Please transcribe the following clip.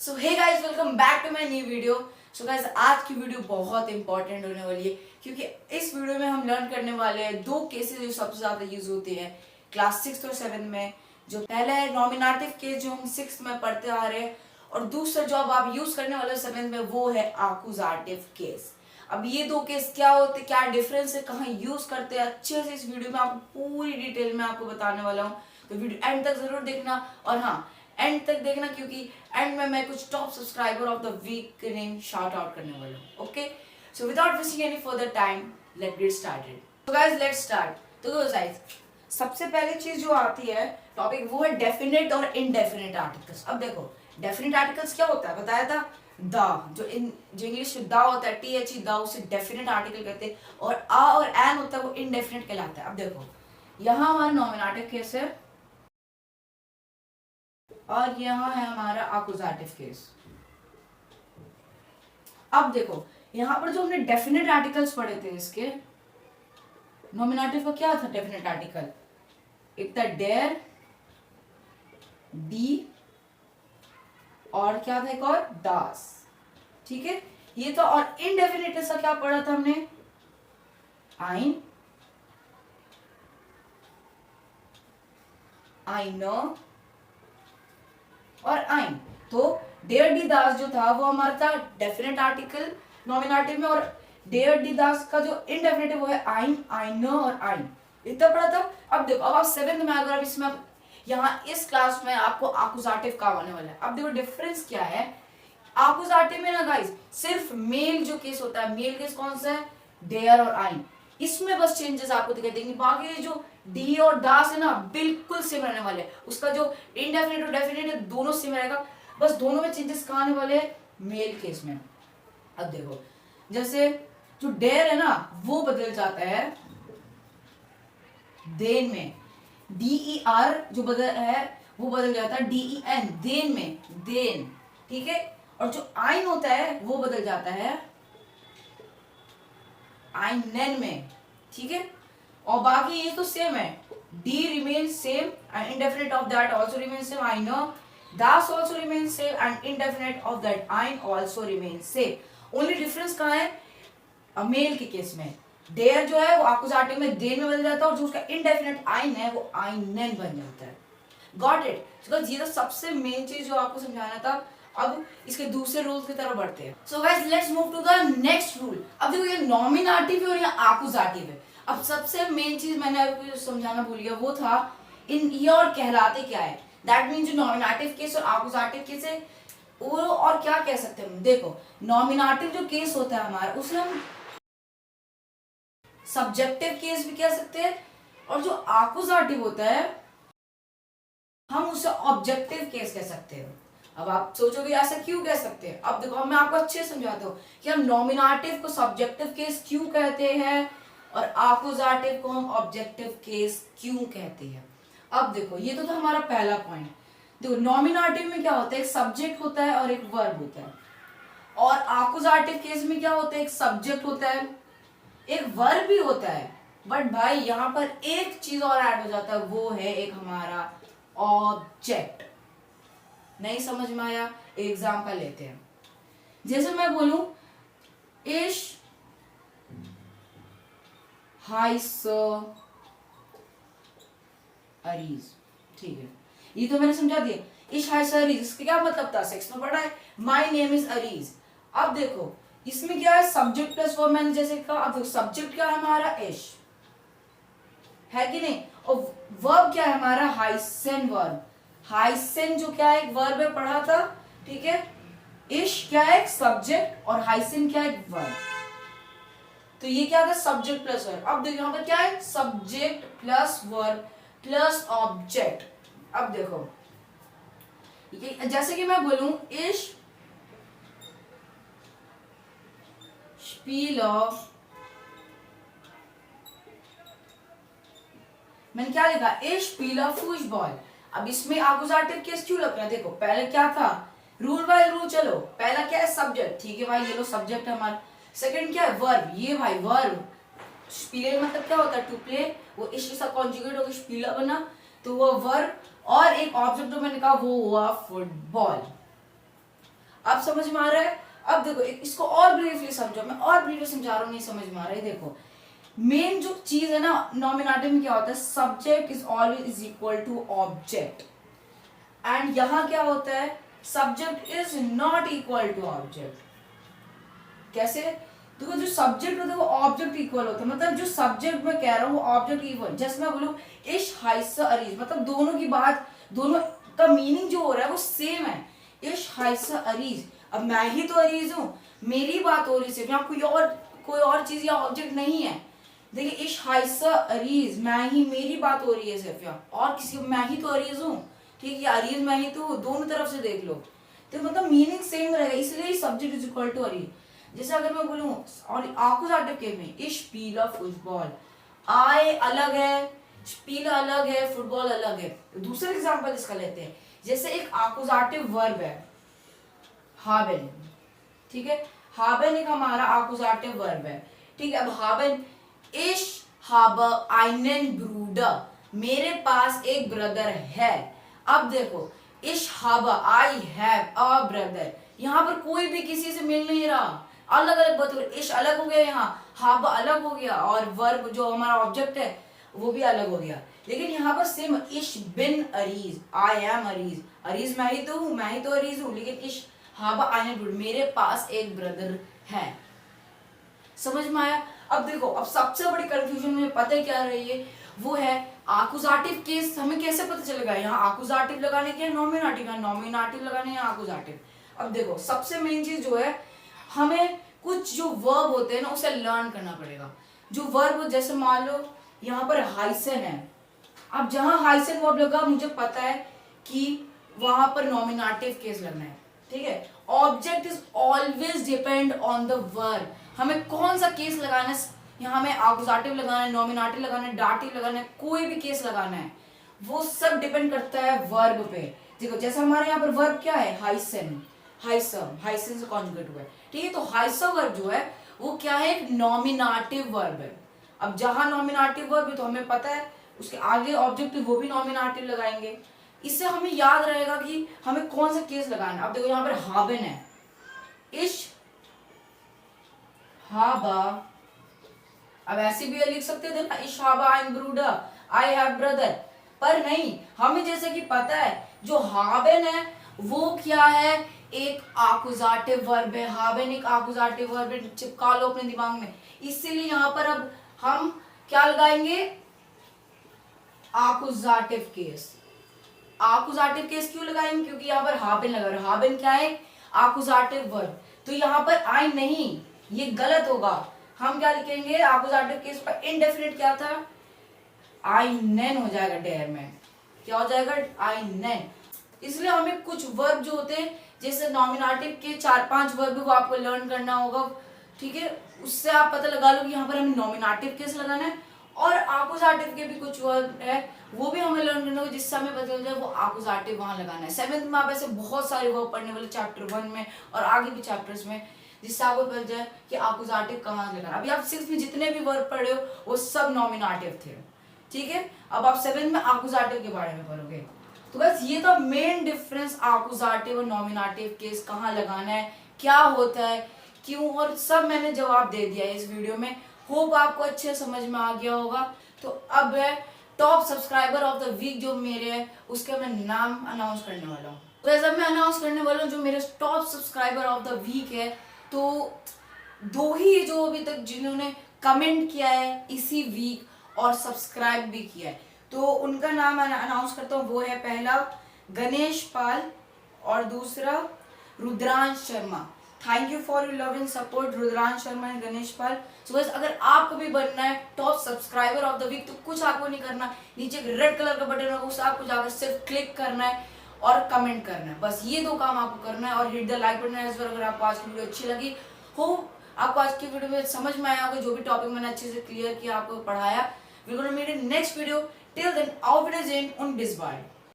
So hey guys, welcome back to my new video. So guys, आज की video बहुत important होने वाली है क्योंकि इस वीडियो में हम लर्न करने वाले हैं दो केसेस जो सबसे ज्यादा यूज होते हैं क्लास 6 और 7 में। जो पहला है नॉमिनेटिव केस जो हम 6 में पढ़ते आ रहे हैं, और दूसरा जो अब आप यूज करने वाले 7 में वो है आकुजाटिव केस। अब ये दो केस क्या होते, क्या डिफरेंस है, कहाँ यूज करते हैं, अच्छे से इस वीडियो में आपको पूरी डिटेल में आपको बताने वाला हूँ। तो वीडियो एंड तक जरूर देखना, और हाँ, एंड तक देखना क्योंकि एंड में मैं कुछ top subscriber of the week के नेम शाउट आउट करने वाला हूँ। Okay, so without wasting any further time, let's get started. तो गाइस, लेट्स स्टार्ट। तो गाइस, सबसे पहले चीज जो आती है टॉपिक, वो है डेफिनेट और इनडेफिनेट आर्टिकल्स। अब देखो, डेफिनेट आर्टिकल्स क्या होता है बताया था, द जो इंग्लिश में द होता है, THE द, उसे डेफिनेट आर्टिकल कहते हैं, और आ और एन होता है वो इनडेफिनेट कहलाता है। अब देखो, यहाँ हमारा नॉमिनेटिव केस है और यहाँ है हमारा अकुजाटिव केस। अब देखो, यहाँ पर जो हमने डेफिनेट आर्टिकल्स पढ़े थे इसके, नॉमिनेटिव का क्या था डेफिनेट आर्टिकल, एक था डेयर, डी, और क्या था एक और दास। ठीक है, ये तो। और इनडेफिनेट सा क्या पढ़ा था हमने, आइन, आई नो और आइन। तो डेयर डी दास जो था वो हमारा था डेफिनेट आर्टिकल नॉमिनेटिव में, और डेयर डी दास का जो इनडेफिनेटिव वो है आइन, आई नो और आइन। इतना पढ़ा था। अब देखो, अब आप 7th में अगर इसमें यहाँ इस क्लास में आपको आकुजाटिव का आने वाला है। अब देखो डिफरेंस क्या है। आकुजाटिव में ना गाइस, सिर्फ मेल जो केस होता है, मेल केस कौन सा है, डेयर और आइन, इसमें बस चेंजेस आपको दिखाई देंगे। बाकी जो डी और दास है ना, बिल्कुल सेम रहने वाले हैं। उसका जो इनडेफिनेट और डेफिनेट है दोनों सेम रहेगा, बस दोनों में चेंजेस कहाँ आने वाले हैं, मेल केस में। अब देखो, जैसे जो डेयर है ना वो बदल जाता है देन में, DER जो बदल है वो बदल जाता है DEN, देन में, देन। ठीक है, और जो आइन होता है वो बदल जाता है आइनेन में। ठीक है, और बाकी ये तो सेम है, डी remain same and indefinite of that also remain same, आई नो दास also remain same and indefinite of that आइन also remain same. Only difference कहाँ है, मेल के केस में डेयर जो है वो आकुजाटिव में देन में बदल जाता है, और जो उसका इंडेफिनेट आइन है वो आइनेन बन जाता है। Got it? ये तो सबसे मेन चीज जो आपको समझाना था। अब इसके दूसरे रूल की तरफ बढ़ते हैं। So guys, let's move to the next rule. अब देखो, ये नॉमिनेटिव है और ये आकुजाटिव है। अब सबसे मेन चीज मैंने आपको समझाना भूल गया, वो था इन ये और कहलाते क्या है। दैट मीन जो नॉमिनेटिव केस और आकुजाटिव केस है वो और क्या कह सकते हैं हम। देखो, नॉमिनेटिव जो केस होता है हमारा, उसे हम सब्जेक्टिव केस भी कह सकते हैं, और जो आकुजाटिव होता है हम उसे ऑब्जेक्टिव केस कह सकते हैं। अब आप सोचोगे ऐसा क्यों कह सकते हैं। अब देखो, मैं आपको अच्छे से समझाता हूँ कि हम नॉमिनेटिव को सब्जेक्टिव केस क्यों कहते हैं और आकुजाटिव को हम ऑब्जेक्टिव केस क्यों कहते हैं। अब देखो, ये तो था हमारा पहला पॉइंट। देखो, नॉमिनेटिव में क्या होता है, एक सब्जेक्ट होता है और एक वर्ब होता है, और आकुजाटिव केस में क्या होता है, एक सब्जेक्ट होता है, एक वर्ब भी होता है, बट भाई यहाँ पर एक चीज और ऐड हो जाता है, वो है एक हमारा ऑब्जेक्ट। नहीं समझ में आया? एग्जाम्पल लेते हैं। जैसे मैं बोलूं इश हाइस अरीज, ठीक है, ये तो मैंने समझा दिया। इश हाइस अरीज, इसका क्या मतलब था, सेक्स में पढ़ा है, माई नेम इज अरीज। अब देखो, इसमें क्या है, सब्जेक्ट प्लस वर्ब, मैंने जैसे कहा। अब देखो, सब्जेक्ट क्या है हमारा, इश है कि नहीं, और वर्ब क्या है हमारा, हाइसन वर्ब। हाइसन जो क्या है, एक वर्ब है, पढ़ा था। ठीक है, इश क्या है, एक सब्जेक्ट, और हाइसन क्या है, एक वर्ब। तो ये क्या था, सब्जेक्ट प्लस वर्ब। अब देखो, यहाँ पर क्या है, subject plus verb plus object. अब देखो, जैसे कि मैं बोलूं इश स्पील ऑफ, मैंने क्या लिखा, इश स्पील ऑफ फुटबॉल। अब इसमें आकुजाटिव केस क्यों लग रहा है, देखो पहले क्या था, रूल बाय रूल चलो। पहला क्या है, सब्जेक्ट, ठीक है भाई, ये लो सब्जेक्ट है हमारा। सेकंड क्या है, वर्ब, ये भाई वर्ब। स्पीले मतलब क्या होता है, टू प्ले, वो इश के साथ कॉन्जुगेट होकर स्पीला बना, तो वो वर्ब। और एक ऑब्जेक्ट जो मैंने कहा वो हुआ फुटबॉल। अब समझ में आ रहा है? अब देखो इसको और ब्रीफली समझो, मैं और ब्रीफली समझा रहा हूँ, नहीं समझ में आ रहा है। देखो मेन जो चीज है ना नॉमिनेटिव में क्या होता है, subject is always is equal to object, and यहां क्या होता है, subject is not equal to object. कैसे? देखो जो सब्जेक्ट होता है वो ऑब्जेक्ट इक्वल होता है, मतलब जो सब्जेक्ट मैं कह रहा हूँ वो ऑब्जेक्ट इक्वल। जैसे मैं बोलूँ इश हाइस अरीज, मतलब दोनों की बात, दोनों का मीनिंग जो हो रहा है वो सेम है, इश हाइस अरीज। अब मैं ही तो अरीज हूँ, मेरी बात हो रही सिर्फ, यहाँ कोई और चीज या ऑब्जेक्ट नहीं है। देखिए इश हाइस अरीज, मैं ही, मेरी बात हो रही है सिर्फ यहाँ, और किसी, मैं ही तो अरीज हूँ, ठीक है, अरीज मैं ही तो, दोनों तरफ से देख लो, तो मतलब मीनिंग सेम रहेगा, इसलिए सब्जेक्ट इज इक्वल टू अरीज। जैसे अगर मैं बोलूं और आकुजाटिव केस में ich spiele फुटबॉल, आई अलग है, स्पील अलग है, फुटबॉल अलग है। दूसरा एग्जांपल इसका लेते हैं, जैसे एक आकुजाटिव वर्ब है haben, ठीक है, haben एक हमारा आकुजाटिव वर्ब है, ठीक है। अब haben, ich habe einen Bruder, मेरे पास एक ब्रदर है। अब देखो ich habe, I have a brother, यहाँ पर कोई भी किसी से मिल नहीं रहा, अलग अलग बात हो रही, इश अलग हो गया, यहाँ हाब अलग हो गया, और वर्ब जो हमारा ऑब्जेक्ट है वो भी अलग हो गया। लेकिन यहाँ पर सेम, इश बिन अरीज, आई एम अरीज, अरीज मैं ही तो हूँ, मैं ही तो अरीज हूँ, लेकिन इश हाब आई एम, मेरे पास एक ब्रदर है। समझ में आया? अब देखो, अब सबसे बड़ी कंफ्यूजन मुझे पता है क्या रही है, वो है आकुजाटिव केस। हमें कैसे पता चलेगा यहाँ आकुजाटिव लगाने के नॉमिनेटिव, नॉमिनेटिव लगाने या आकुजाटिव। अब देखो सबसे मेन चीज जो है, हमें कुछ जो वर्ब होते हैं ना उसे लर्न करना पड़ेगा। जो वर्ब, जैसे मान लो यहाँ पर हाइसन है, अब जहां हाइसन वर्ब लगा मुझे पता है कि वहां पर नॉमिनेटिव केस लगना है, ठीक है। Object is always depend on the verb, हमें कौन सा केस लगाना है, यहाँ हमें आकुजाटिव लगाना है, नॉमिनेटिव लगाना है, डाटिव लगाना है, कोई भी केस लगाना है, वो सब डिपेंड करता है वर्ब पे। देखो जैसे हमारे यहाँ पर वर्ब क्या है, हाइसन, हाइसम, हाइसन से कॉन्जुगेट हुआ है, ठीक है। तो हाइसम वर्ब जो है वो क्या है, एक नॉमिनेटिव वर्ब है। अब जहां नॉमिनेटिव वर्ब है तो हमें पता है उसके आगे ऑब्जेक्ट वो भी नॉमिनेटिव लगाएंगे, इससे हमें याद रहेगा कि हमें कौन सा केस लगाना है। अब देखो यहाँ पर हाबन है, इश हाबा, अब ऐसे भी लिख सकते थे ना, इश हाबा I am ब्रूडर, I have brother, पर नहीं, हमें जैसे कि पता है जो हाबन है वो क्या है, एक आकुजाटिव वर्ब है। हाबन एक आकुजाटिव वर्ब है, चिपका लो अपने दिमाग में। इसीलिए यहाँ पर अब हम क्या लगाएंगे, आकुजाटिव केस। आकुजाटिव केस क्यों लगाएंगे, क्योंकि यहाँ पर हाबन लगा रहा है। हाबन क्या है, आकुजाटिव वर्ब, तो यहाँ पर आई नहीं, ये गलत होगा। हम क्या लिखेंगे आकुजाटिव केस पर, इनडेफिनिट क्या था, आई नेन हो जाएगा, डेयर में क्या हो जाएगा, आई नेन। इसलिए हमें कुछ वर्ब जो होते हैं, जैसे नॉमिनेटिव के 4-5 वर्ब वो आपको लर्न करना होगा, ठीक है। उससे आप पता लगा लो कि यहाँ पर हमें नॉमिनेटिव केस लगाना है, और आकुजाटिव के भी कुछ वर्ब है वो भी हमें लर्न करना होगा, जिससे हमें पता चल जाए वो आकुजाटिव वहां लगाना है। 7th में आप ऐसे बहुत सारे वर्ब पढ़ने वाले चैप्टर 1 में और आगे भी चैप्टर्स में, जिससे आपको पता जाए कि आकुजाटिव कहाँ लगाना। अभी आप 6th में जितने भी वर्ब पढ़े हो वो सब नॉमिनेटिव थे, ठीक है। अब आप 7th में आकुजाटिव के बारे में पढ़ोगे। तो बस ये तो मेन डिफरेंस, आकुजाटिव और नॉमिनेटिव केस कहाँ लगाना है, क्या होता है, क्यों, और सब मैंने जवाब दे दिया है इस वीडियो में। होप आपको अच्छे समझ में आ गया होगा। तो अब है top subscriber of the week जो मेरे है, उसका मैं नाम अनाउंस करने वाला हूँ। तो ऐसा मैं अनाउंस करने वाला हूँ जो मेरे top subscriber of the week है, तो 2 ही जो अभी तक जिन्होंने कमेंट किया है इसी वीक और सब्सक्राइब भी किया है, तो उनका नाम अनाउंस करता हूँ। वो है पहला गणेश पाल और दूसरा Rudransh Sharma. Thank you for your love and support Rudransh Sharma and Ganesh Pal. So guys अगर आपको भी बनना है top subscriber of the week, तो कुछ आपको नहीं करना, नीचे एक रेड कलर का बटन होगा, उसे आपको जाकर सिर्फ क्लिक करना है और कमेंट करना है, बस ये 2 काम आपको करना है। और hit the like button as well अगर आपको आज की वीडियो अच्छी लगी हो, आपको आज की वीडियो में समझ में आया होगा, जो भी टॉपिक मैंने अच्छे से क्लियर किया, आपको पढ़ाया। We gonna meet in next video, till then auf Wiedersehen und bis bald।